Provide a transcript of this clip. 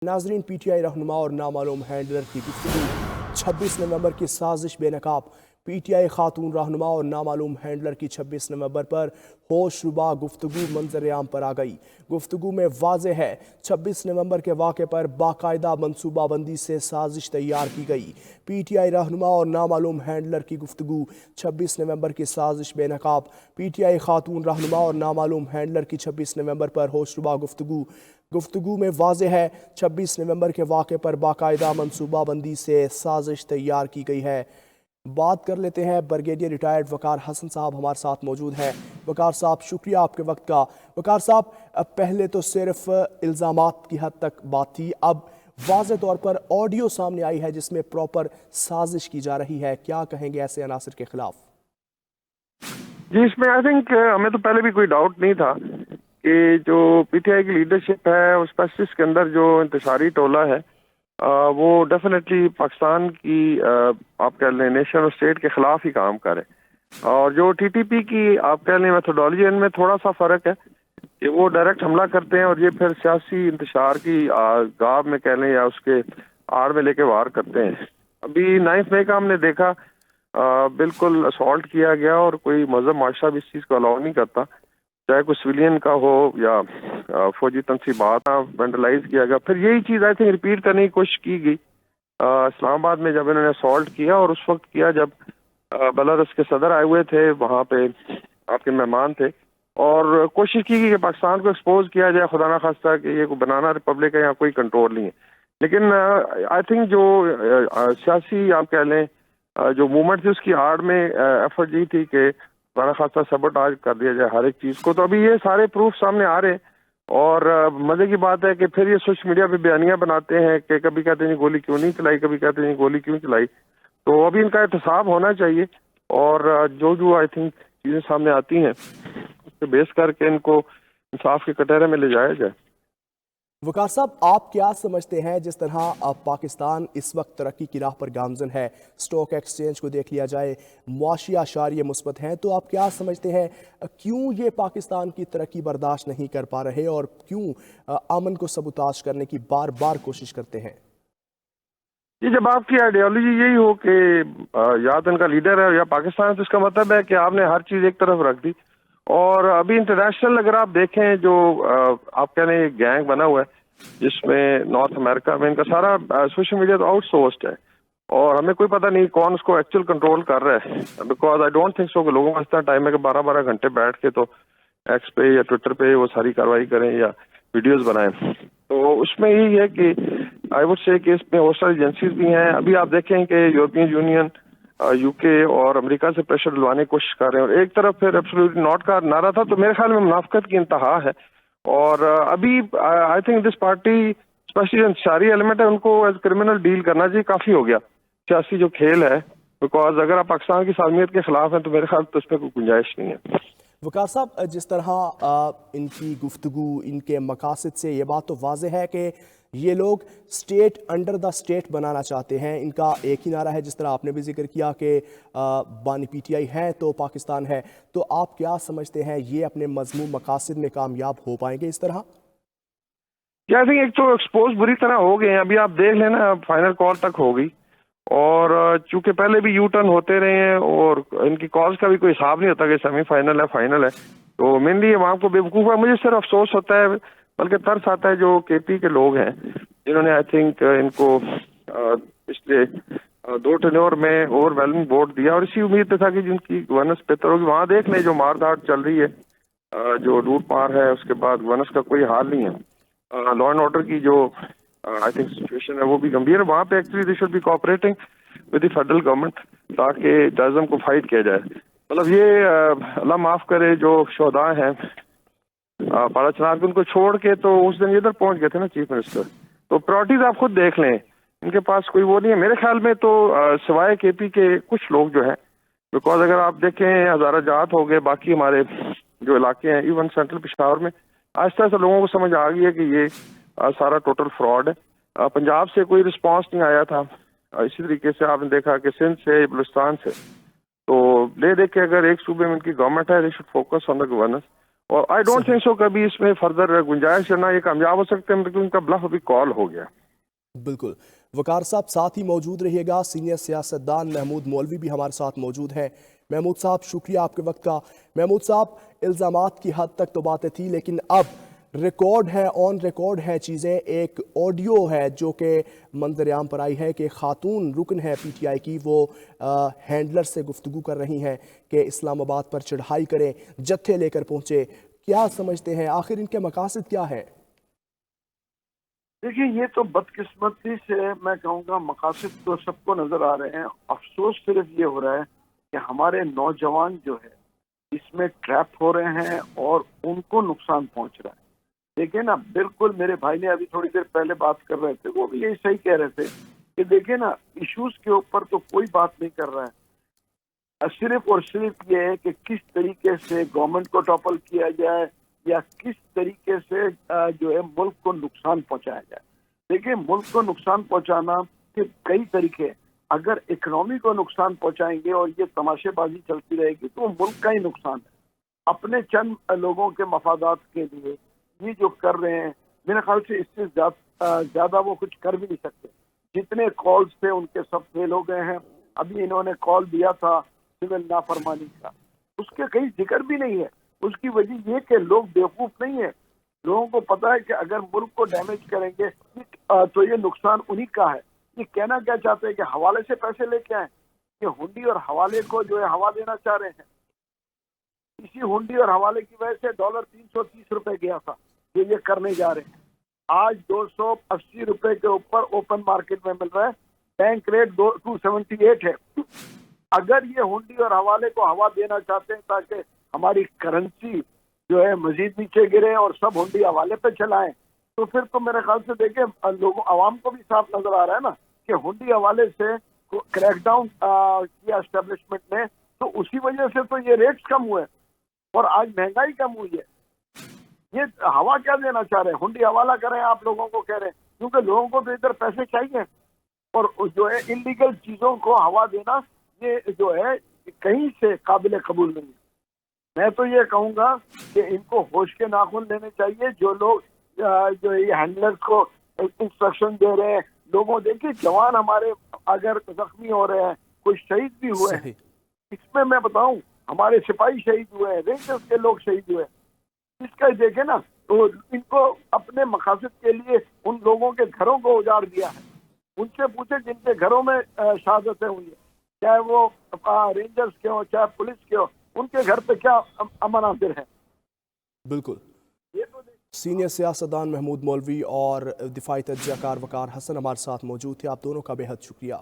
नाजरीन, PTI रहनुमा और नामालूम हैंडलर की गुफ्तगू। 26 नवंबर की साजिश बेनकाब। PTI खातून रहनुमा और नामालूम हैंडलर की 26 नवंबर पर होशरुबा गुफ्तगू मंजर आम पर आ गई। गुफ्तगू में वाज़ेह है 26 नवंबर के वाक़े पर बाकायदा मनसूबाबंदी से साजिश तैयार की गई। PTI रहनुमा और नामालूम हैंडलर की गुफ्तगू। 26 नवंबर की साजिश बेनकाब। PTI खातून रहनुमा और नामालूम हैंडलर की 26 नवंबर पर होशरुबा गुफ्तगू में वाज़ेह है 26 नवंबर के वाक़े पर बाकायदा मनसूबाबंदी से साजिश तैयार की गई है। बात कर लेते हैं ब्रिगेडियर रिटायर्ड वकार हसन साहब हमारे साथ मौजूद हैं। वकार साहब, शुक्रिया आपके वक्त का। वकार साहब, पहले तो सिर्फ इल्ज़ामात की हद तक बात थी, अब वाज़े तौर पर ऑडियो सामने आई है जिसमें प्रॉपर साजिश की जा रही है। क्या कहेंगे ऐसे अनासर के खिलाफ? जी, इसमें आई थिंक हमें तो पहले भी कोई डाउट नहीं था कि जो पीटीआई की लीडरशिप है उस स्पेसिस के अंदर जो इंतशारी टोला है वो डेफिनेटली पाकिस्तान की आप कह लें नेशन और स्टेट के खिलाफ ही काम करे। और जो टीटीपी की आप कह लें मेथोडोलॉजी, इनमें थोड़ा सा फर्क है कि वो डायरेक्ट हमला करते हैं और ये फिर सियासी इंतशार की गाब में कह लें या उसके आड़ में लेके वार करते हैं। अभी 9 मई का हमने देखा बिल्कुल असॉल्ट किया गया और कोई मजहब माशरा भी इस चीज़ को अलाउ नहीं करता, चाहे कोई सिविलियन का हो या फौजी तनसीबात वेंडलाइज किया गया। फिर यही चीज़ आई थिंक रिपीट करने की कोशिश की गई इस्लामाबाद में जब इन्होंने असॉल्ट किया, और उस वक्त किया जब बेलारूस के सदर आए हुए थे, वहाँ पे आपके मेहमान थे, और कोशिश की गई कि पाकिस्तान को एक्सपोज किया जाए, खुदा ना खास्ता कि ये कोई बनाना रिपब्लिक है, यहाँ कोई कंट्रोल नहीं है। लेकिन आई थिंक जो सियासी आप कह लें जो मूवमेंट थी उसकी आड़ में एफर्ट ये थी कि बड़ा खासा सबोटाज कर दिया जाए हर एक चीज़ को। तो अभी ये सारे प्रूफ सामने आ रहे हैं, और मजे की बात है कि फिर ये सोशल मीडिया पे बयानियां बनाते हैं कि कभी कहते हैं गोली क्यों नहीं चलाई, कभी कहते हैं गोली क्यों चलाई। तो अभी इनका एहतसाब होना चाहिए, और जो आई थिंक चीज़ें सामने आती हैं उससे बेस करके इनको इंसाफ के कटहरे में ले जाया जाए। वकार साहब, आप क्या समझते हैं जिस तरह पाकिस्तान इस वक्त तरक्की की राह पर गामजन है, स्टॉक एक्सचेंज को देख लिया जाए, मुआशी आशारिये मुस्बत हैं, तो आप क्या समझते हैं क्यों ये पाकिस्तान की तरक्की बर्दाश्त नहीं कर पा रहे और क्यों अमन को सबूताज करने की बार बार कोशिश करते हैं? ये जब आपकी आइडियोलॉजी यही हो कि या तो इनका लीडर है या पाकिस्तान है, तो इसका मतलब है कि आपने हर चीज़ एक तरफ रख दी। और अभी इंटरनेशनल अगर आप देखें जो आप कह रहे हैं गैंग बना हुआ है जिसमें नॉर्थ अमेरिका में इनका सारा सोशल मीडिया तो आउटसोर्स्ड है, और हमें कोई पता नहीं कौन उसको एक्चुअल कंट्रोल कर रहा है। Because I don't think so कि लोगों का इतना टाइम है कि 12-12 घंटे बैठ के तो एक्स पे या ट्विटर पे वो सारी कार्रवाई करें या वीडियोस बनाएं। तो उसमें यही है कि आई वुड से कि इसमें बहुत सारी एजेंसीज भी हैं। अभी आप देखें कि यूरोपियन यूनियन यूके और अमेरिका से प्रेशर दिलवाने की कोशिश कर रहे हैं, और एक तरफ फिर एब्सोल्युटली नॉट का नारा था। तो मेरे ख्याल में मुनाफिकत की इंतहा है, और अभी I think this party specially Ansari element है, उनको एज क्रिमिनल डील करना चाहिए। काफ़ी हो गया सियासी जो खेल है, बिकॉज अगर आप पाकिस्तान की सालमियत के खिलाफ हैं तो मेरे ख्याल तो इसमें कोई गुंजाइश नहीं है। वकार साहब, जिस तरह इनकी गुफ्तगू, इनके मकासद से ये बात तो वाज़ेह है कि ये लोग स्टेट अंडर द स्टेट बनाना चाहते हैं। इनका एक ही नारा है, जिस तरह आपने भी जिक्र किया कि बानी PTI है तो पाकिस्तान है। तो आप क्या समझते हैं ये अपने मजमून मकासद में कामयाब हो पाएंगे इस तरह? आई थिंक एक तो एक्सपोज बुरी तरह हो गए हैं। अभी आप देख लेना फाइनल कॉल तक हो गई, और चूंकि पहले भी यू टर्न होते रहे हैं और इनकी कॉल्स का भी कोई हिसाब नहीं होता कि सेमीफाइनल है फाइनल है, तो मेनली वहाँ को बेवकूफ़ है। मुझे सिर्फ अफसोस होता है, बल्कि तरस आता है जो KP के लोग हैं जिन्होंने आई थिंक इनको पिछले 2 टेन्योर में ओवरवेलमिंग वोट दिया, और इसी उम्मीद पे था कि जिनकी गवर्नेंस बेहतर होगी। वहाँ देख लें जो मारधाड़ चल रही है, जो लूट मार है, उसके बाद गवर्नेंस का कोई हाल नहीं है। लॉ एंड ऑर्डर की जो आई थिंक सिचुएशन है वो भी गंभीर है। वहाँ पे actually they should be cooperating with the federal government ताकि टेररिज्म को फाइट किया जाए। मतलब ये अल्लाह माफ़ करे जो शोहदा हैं पारा चनार के, उनको छोड़ के तो उस दिन इधर पहुंच गए थे ना चीफ मिनिस्टर। तो प्रायोरिटीज आप खुद देख लें, इनके पास कोई वो नहीं है मेरे ख्याल में। तो सिवाय KP के कुछ लोग जो हैं, बिकॉज अगर आप देखें हज़ारा जात हो गए, बाकी हमारे जो इलाके हैं, इवन सेंट्रल पेशावर में आहिस्ता आहिस्ता लोगों को समझ आ गई है कि ये सारा टोटल फ्रॉड है। पंजाब से कोई रिस्पांस नहीं आया था, इसी तरीके से आपने देखा कि सिंध से, बलूचिस्तान से। तो ले देख के अगर एक सूबे में इनकी गवर्नमेंट है, they should focus on the governance. اور آئی ڈونٹ تھنک سو کبھی اس میں فردر گنجائش ہے نہ یہ کامیاب ہو سکتے ہیں، لیکن ان کا بلف ابھی کال ہو گیا. بالکل. وقار صاحب ساتھ ہی موجود رہیے گا. سینئر سیاستدان محمود مولوی بھی ہمارے ساتھ موجود ہیں. محمود صاحب شکریہ آپ کے وقت کا. محمود صاحب الزامات کی حد تک تو باتیں تھی، لیکن اب ریکارڈ ہے، آن ریکارڈ ہے چیزیں. ایک آڈیو ہے جو کہ منظر عام پر آئی ہے کہ خاتون رکن ہے پی ٹی آئی کی، وہ ہینڈلر سے گفتگو کر رہی ہیں کہ اسلام آباد پر چڑھائی کریں، جتھے لے کر پہنچے. کیا سمجھتے ہیں آخر ان کے مقاصد کیا ہیں؟ دیکھیے یہ تو بدقسمتی سے میں کہوں گا مقاصد تو سب کو نظر آ رہے ہیں. افسوس صرف یہ ہو رہا ہے کہ ہمارے نوجوان جو ہے اس میں ٹریپ ہو رہے ہیں اور ان کو نقصان پہنچ رہا ہے. دیکھیں نا، بالکل میرے بھائی نے ابھی تھوڑی دیر پہلے بات کر رہے تھے، وہ بھی یہی صحیح کہہ رہے تھے کہ دیکھیں نا، ایشوز کے اوپر تو کوئی بات نہیں کر رہا ہے. صرف اور صرف یہ ہے کہ کس طریقے سے گورنمنٹ کو ٹاپل کیا جائے یا کس طریقے سے جو ہے ملک کو نقصان پہنچایا جائے. دیکھیں، ملک کو نقصان پہنچانا کے کئی طریقے ہیں. اگر اکنامی کو نقصان پہنچائیں گے اور یہ تماشے بازی چلتی رہے گی تو وہ ملک کا ہی نقصان ہے. اپنے چند لوگوں کے مفادات کے لیے یہ جو کر رہے ہیں، میرے خیال سے اس سے زیادہ وہ کچھ کر بھی نہیں سکتے. جتنے کالز تھے ان کے سب فیل ہو گئے ہیں. ابھی انہوں نے کال دیا تھا سول نافرمانی کا، اس کے کہیں ذکر بھی نہیں ہے. اس کی وجہ یہ کہ لوگ بیوقوف نہیں ہیں. لوگوں کو پتا ہے کہ اگر ملک کو ڈیمیج کریں گے تو یہ نقصان انہی کا ہے. یہ کہنا کیا چاہتے ہیں کہ حوالے سے پیسے لے کے آئیں. یہ ہنڈی اور حوالے کو جو ہے ہوا دینا چاہ رہے ہیں. اسی ہنڈی اور حوالے کی وجہ سے ڈالر 330 روپے گیا تھا. یہ کرنے جا رہے ہیں. آج 280 روپے کے اوپر اوپن مارکیٹ میں مل رہا ہے. بینک ریٹ 278 ہے. اگر یہ ہنڈی اور حوالے کو ہوا دینا چاہتے ہیں تاکہ ہماری کرنسی جو ہے مزید نیچے گرے اور سب ہنڈی حوالے پہ چلائیں، تو پھر تو میرے خیال سے دیکھیں لوگوں عوام کو بھی صاف نظر آ رہا ہے نا کہ ہنڈی حوالے سے کریک ڈاؤن کیا اسٹیبلشمنٹ نے، تو اسی وجہ سے تو یہ ریٹس کم ہوئے اور آج مہنگائی کم ہوئی ہے. یہ ہوا کیا دینا چاہ رہے ہیں؟ ہنڈی حوالہ کریں آپ لوگوں کو کہہ رہے ہیں، کیونکہ لوگوں کو تو ادھر پیسے چاہیے اور جو ہے انلیگل چیزوں کو ہوا دینا یہ جو ہے کہیں سے قابل قبول نہیں ہے. میں تو یہ کہوں گا کہ ان کو ہوش کے ناخن لینے چاہیے جو لوگ جو یہ ہینڈلر کو انسٹرکشن دے رہے ہیں. لوگوں دیکھیے جوان ہمارے اگر زخمی ہو رہے ہیں، کوئی شہید بھی ہوئے ہیں. اس میں بتاؤں ہمارے سپاہی شہید ہوئے ہیں، رینجرز کے لوگ شہید ہوئے ہیں. اس کا دیکھیں نا، تو ان کو اپنے مقاصد کے لیے ان لوگوں کے گھروں کو اجاڑ دیا ہے. ان سے پوچھے جن کے گھروں میں شہادتیں ہوئی ہیں، چاہے وہ رینجرز کے ہوں چاہے پولیس کے ہوں، ان کے گھر پہ کیا مناظر ہے. بالکل. سینئر سیاستدان محمود مولوی اور دفاعی تجزیہ کار وقار حسن ہمارے ساتھ موجود تھے. آپ دونوں کا بے حد شکریہ.